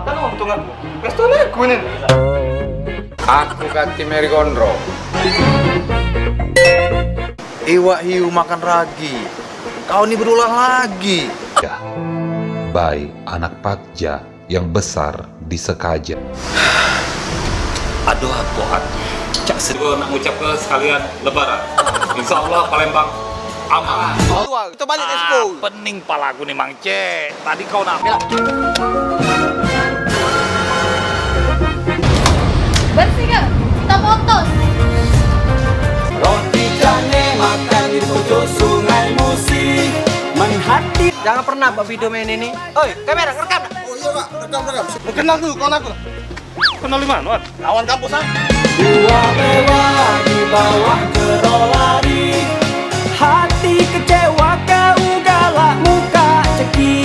kan untung aku. Resto aku nih. Aku ganti Mary Gondro. Iwak hiu makan ragi. Kau ini berulang lagi. Bayi anak Pakja yang besar di Sekaja. Aduh, Tuhan. Cak sedih nak ngucap ke sekalian lebaran. Insya Allah Palembang aman. Kita balik Expo. Pening palaku nih Mang C. Tadi kau nak bilang. Bersih gak? Kita foto. Roti canai makan di pojok sungai musik menghati. Jangan pernah buat video main ini. Oi, kamera rekam. Oh iya Pak, rekam. Kenal tuh kawan aku. Kenal di mana? Kawan kampus ah. Dua mewah di bawah kerolari. Hati kecewa kau galak muka cekik.